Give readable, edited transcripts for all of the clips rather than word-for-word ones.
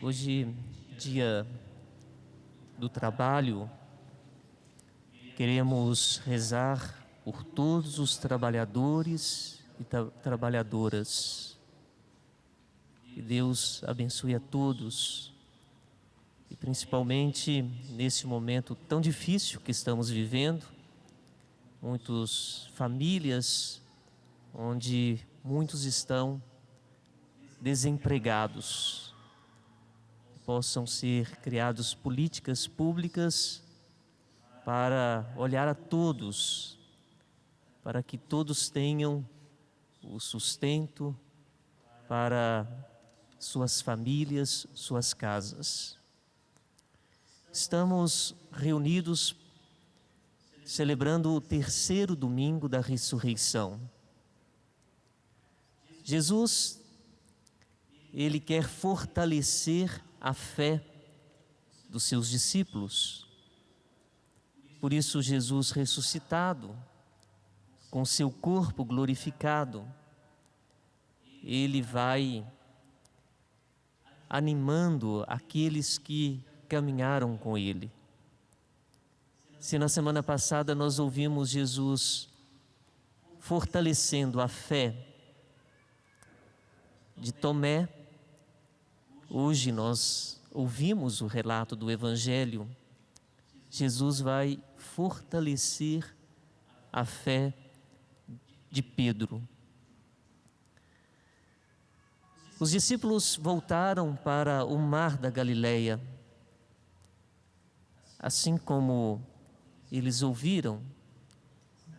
Hoje, dia do trabalho, queremos rezar por todos os trabalhadores e trabalhadoras. Que Deus abençoe a todos, e principalmente nesse momento tão difícil que estamos vivendo, muitas famílias onde muitos estão desempregados. Possam ser criadas políticas públicas para olhar a todos, para que todos tenham o sustento para suas famílias, suas casas. Estamos reunidos celebrando o terceiro domingo da ressurreição. Jesus, Ele quer fortalecer a fé dos seus discípulos. Por isso, Jesus ressuscitado, com seu corpo glorificado, Ele vai animando aqueles que caminharam com Ele. Se na semana passada nós ouvimos Jesus fortalecendo a fé de Tomé, hoje nós ouvimos o relato do Evangelho. Jesus vai fortalecer a fé de Pedro. Os discípulos voltaram para o mar da Galileia. Assim como eles ouviram,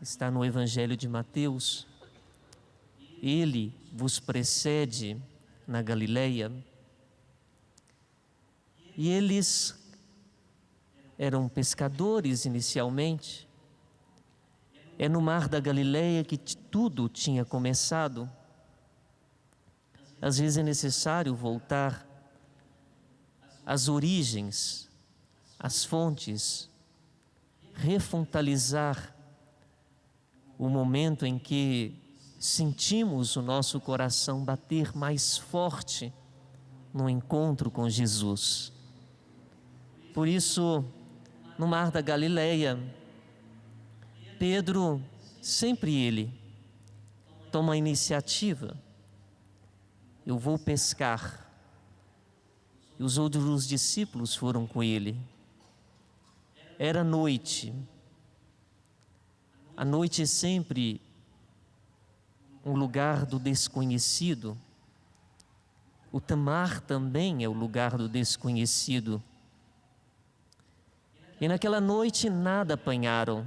está no Evangelho de Mateus, Ele vos precede na Galileia. E eles eram pescadores inicialmente. É no mar da Galileia que tudo tinha começado. Às vezes é necessário voltar às origens, às fontes, refontalizar o momento em que sentimos o nosso coração bater mais forte no encontro com Jesus. Por isso, no mar da Galileia, Pedro, sempre ele, toma a iniciativa. Eu vou pescar. E os outros discípulos foram com ele. Era noite. A noite é sempre um lugar do desconhecido. O mar também é o lugar do desconhecido. E naquela noite nada apanharam.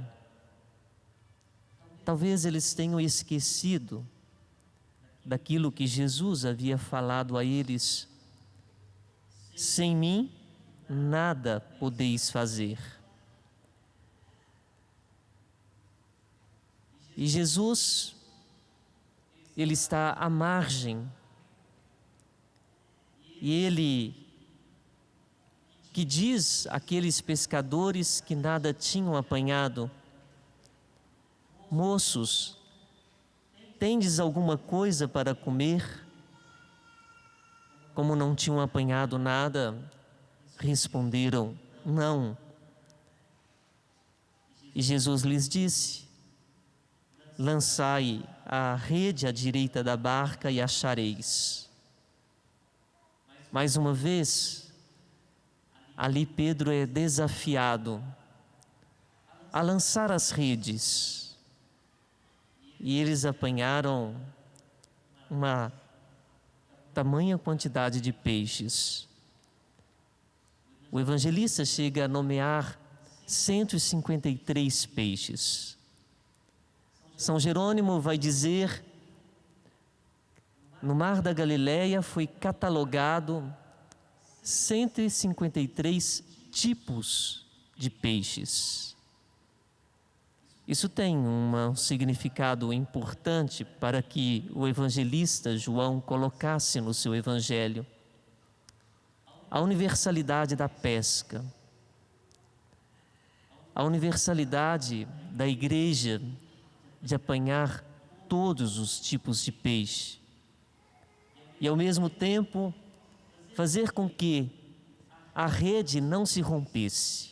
Talvez eles tenham esquecido daquilo que Jesus havia falado a eles: sem mim nada podeis fazer. E Jesus, Ele está à margem, e Ele que diz àqueles pescadores que nada tinham apanhado: moços, tendes alguma coisa para comer? Como não tinham apanhado nada, responderam: não. E Jesus lhes disse: lançai a rede à direita da barca e achareis. Mais uma vez, ali Pedro é desafiado a lançar as redes. E eles apanharam uma tamanha quantidade de peixes. O evangelista chega a nomear 153 peixes. São Jerônimo vai dizer: no mar da Galileia foi catalogado 153 tipos de peixes. Isso tem um significado importante para que o evangelista João colocasse no seu evangelho: a universalidade da pesca, a universalidade da igreja de apanhar todos os tipos de peixe, e ao mesmo tempo fazer com que a rede não se rompesse.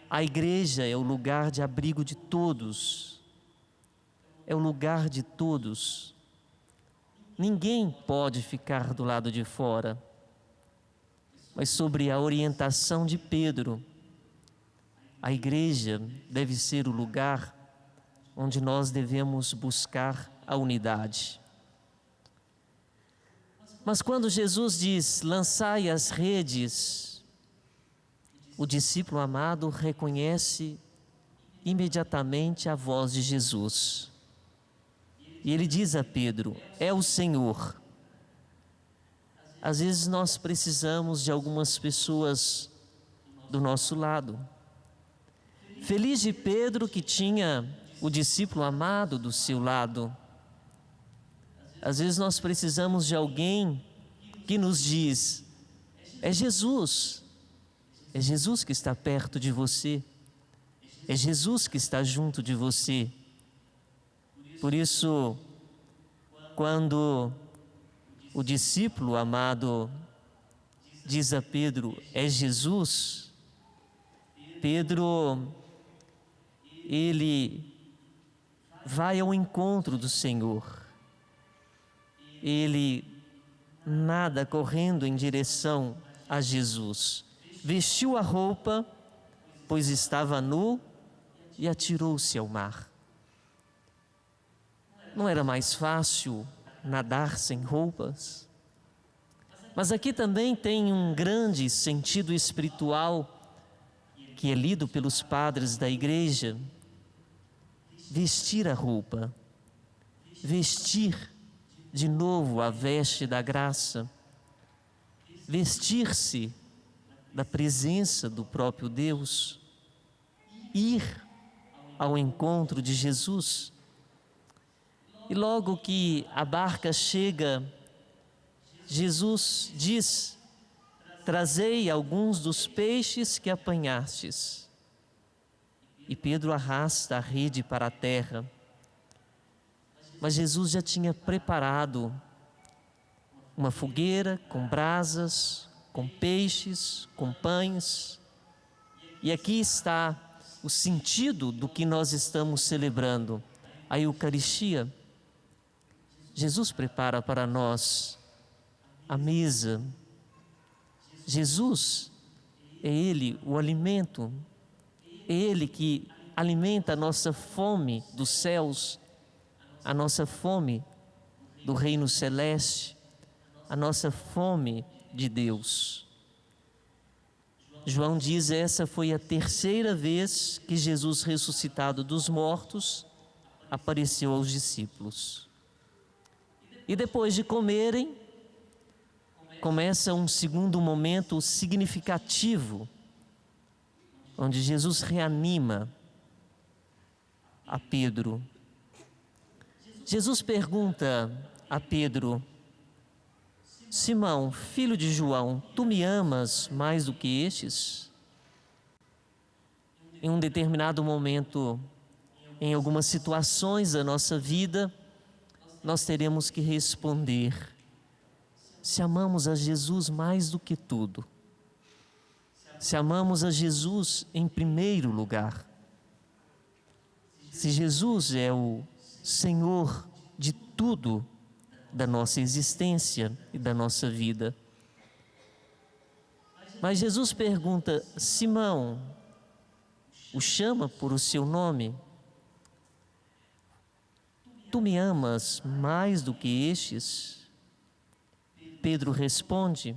A igreja é o lugar de abrigo de todos, é o lugar de todos. Ninguém pode ficar do lado de fora. Mas sobre a orientação de Pedro, a igreja deve ser o lugar onde nós devemos buscar a unidade. Mas quando Jesus diz, lançai as redes, o discípulo amado reconhece imediatamente a voz de Jesus. E ele diz a Pedro, é o Senhor. Às vezes nós precisamos de algumas pessoas do nosso lado. Feliz de Pedro que tinha o discípulo amado do seu lado. Às vezes nós precisamos de alguém que nos diz, é Jesus que está perto de você, é Jesus que está junto de você. Por isso, quando o discípulo amado diz a Pedro, é Jesus, Pedro, ele vai ao encontro do Senhor. Ele nada correndo em direção a Jesus. Vestiu a roupa, pois estava nu, e atirou-se ao mar. Não era mais fácil nadar sem roupas? Mas aqui também tem um grande sentido espiritual que é lido pelos padres da igreja. Vestir a roupa, vestir de novo a veste da graça, vestir-se da presença do próprio Deus, ir ao encontro de Jesus. E logo que a barca chega, Jesus diz, trazei alguns dos peixes que apanhastes. E Pedro arrasta a rede para a terra. Mas Jesus já tinha preparado uma fogueira com brasas, com peixes, com pães. E aqui está o sentido do que nós estamos celebrando, a Eucaristia. Jesus prepara para nós a mesa. Jesus é Ele o alimento, é Ele que alimenta a nossa fome dos céus, a nossa fome do reino celeste, a nossa fome de Deus. João diz, essa foi a terceira vez que Jesus, ressuscitado dos mortos, apareceu aos discípulos. E depois de comerem, começa um segundo momento significativo, onde Jesus reanima a Pedro. Jesus pergunta a Pedro, Simão, filho de João, tu me amas mais do que estes? Em um determinado momento, em algumas situações da nossa vida, nós teremos que responder, se amamos a Jesus mais do que tudo, se amamos a Jesus em primeiro lugar, se Jesus é o Senhor de tudo da nossa existência e da nossa vida. Mas Jesus pergunta, Simão, o chama por o seu nome, tu me amas mais do que estes? Pedro responde,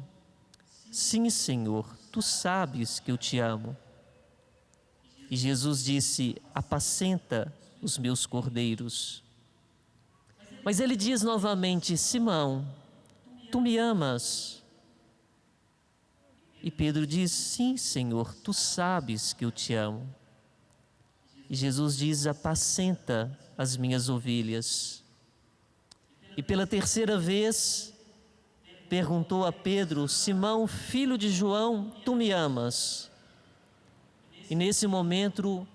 sim, Senhor, tu sabes que eu te amo. E Jesus disse, apacenta os meus cordeiros. Mas ele diz novamente, Simão, tu me amas? E Pedro diz, sim, Senhor, tu sabes que eu te amo. E Jesus diz, apacenta as minhas ovelhas. E pela terceira vez, perguntou a Pedro, Simão, filho de João, tu me amas? E nesse momento,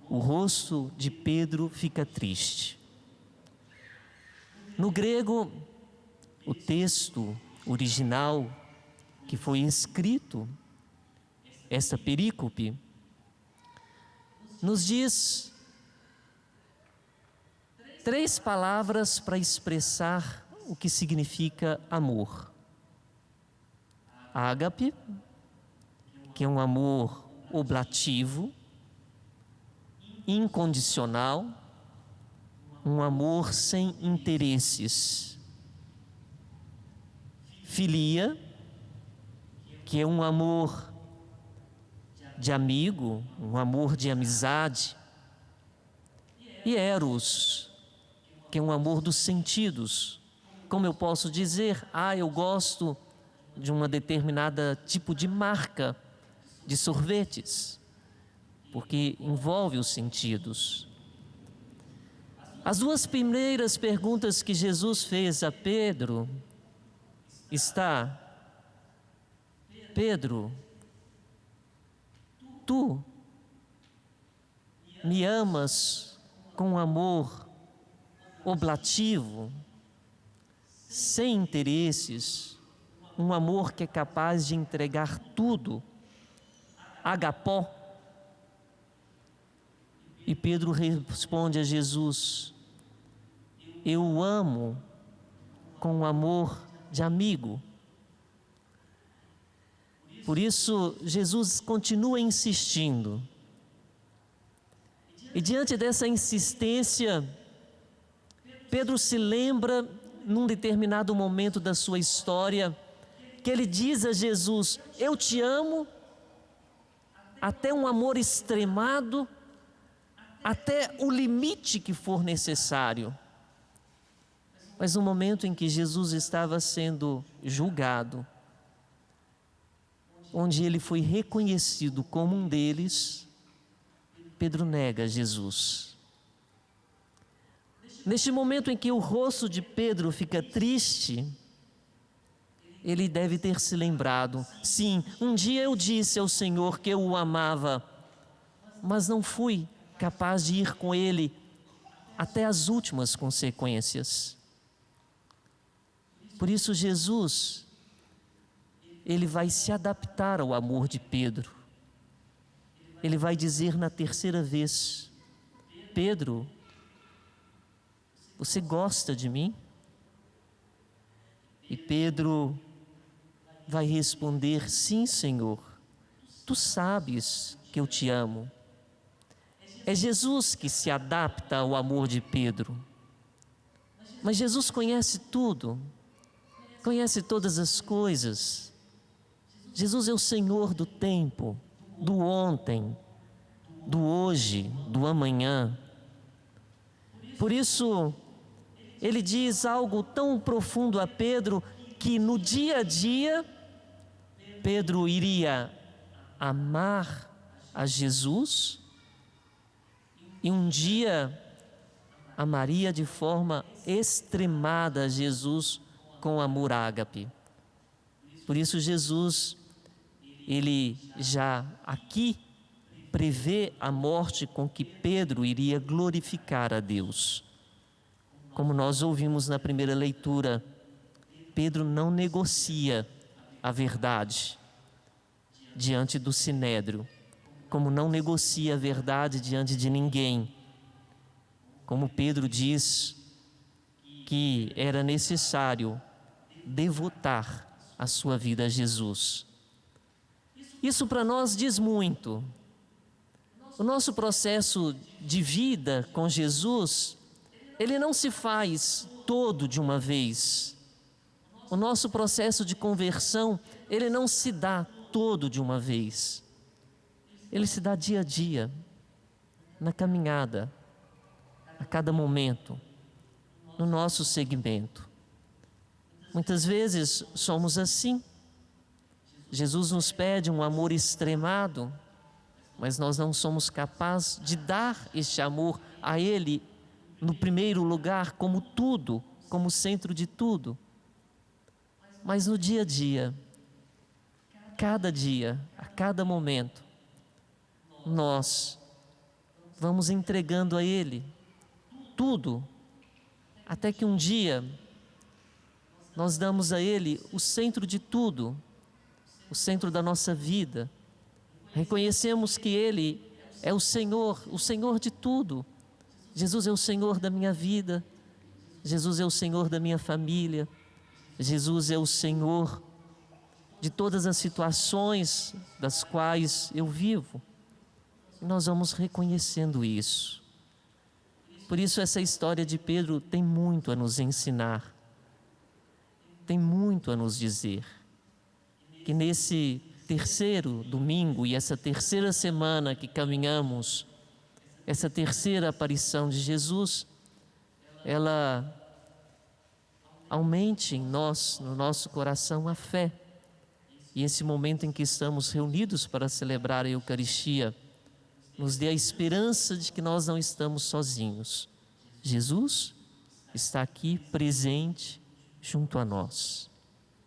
o rosto de Pedro fica triste. No grego, o texto original que foi escrito, esta perícope, nos diz 3 palavras para expressar o que significa amor. Ágape, que é um amor oblativo, incondicional, um amor sem interesses. Filia, que é um amor de amigo, um amor de amizade. E eros, que é um amor dos sentidos. Como eu posso dizer, eu gosto de uma determinada tipo de marca de sorvetes, porque envolve os sentidos. As 2 primeiras perguntas que Jesus fez a Pedro está: Pedro, tu me amas com amor oblativo, sem interesses, um amor que é capaz de entregar tudo, agapó? E Pedro responde a Jesus: eu o amo com amor de amigo. Por isso, Jesus continua insistindo. E diante dessa insistência, Pedro se lembra, num determinado momento da sua história, que ele diz a Jesus: eu te amo, até um amor extremado, até o limite que for necessário. Mas no momento em que Jesus estava sendo julgado, onde ele foi reconhecido como um deles, Pedro nega Jesus. Neste momento em que o rosto de Pedro fica triste, ele deve ter se lembrado: sim, um dia eu disse ao Senhor que eu o amava, mas não fui capaz de ir com ele até as últimas consequências. Por isso Jesus, ele vai se adaptar ao amor de Pedro. Ele vai dizer na 3ª vez: Pedro, você gosta de mim? E Pedro vai responder: sim, Senhor, tu sabes que eu te amo. É Jesus que se adapta ao amor de Pedro. Mas Jesus conhece tudo, conhece todas as coisas. Jesus é o Senhor do tempo, do ontem, do hoje, do amanhã. Por isso, ele diz algo tão profundo a Pedro, que no dia a dia, Pedro iria amar a Jesus e um dia amaria de forma extremada a Jesus com amor ágape. Por isso Jesus, ele já aqui prevê a morte com que Pedro iria glorificar a Deus. Como nós ouvimos na primeira leitura, Pedro não negocia a verdade diante do sinédrio, como não negocia a verdade diante de ninguém. Como Pedro diz que era necessário devotar a sua vida a Jesus. Isso para nós diz muito. O nosso processo de vida com Jesus, ele não se faz todo de uma vez. O nosso processo de conversão, ele não se dá todo de uma vez. Ele se dá dia a dia, na caminhada, a cada momento, no nosso segmento. Muitas vezes somos assim. Jesus nos pede um amor extremado, mas nós não somos capazes de dar este amor a Ele no primeiro lugar, como tudo, como centro de tudo. Mas no dia a dia, a cada momento, nós vamos entregando a Ele tudo, até que um dia nós damos a Ele o centro de tudo o centro da nossa vida. Reconhecemos que Ele é o Senhor de tudo. Jesus é o Senhor da minha vida, Jesus é o Senhor da minha família, Jesus é o Senhor de todas as situações das quais eu vivo. E nós vamos reconhecendo isso. Por isso essa história de Pedro tem muito a nos ensinar, tem muito a nos dizer. Que nesse terceiro domingo e essa terceira semana que caminhamos, essa terceira aparição de Jesus, ela aumente em nós, no nosso coração, a fé. E esse momento em que estamos reunidos para celebrar a Eucaristia, nos dê a esperança de que nós não estamos sozinhos. Jesus está aqui presente junto a nós.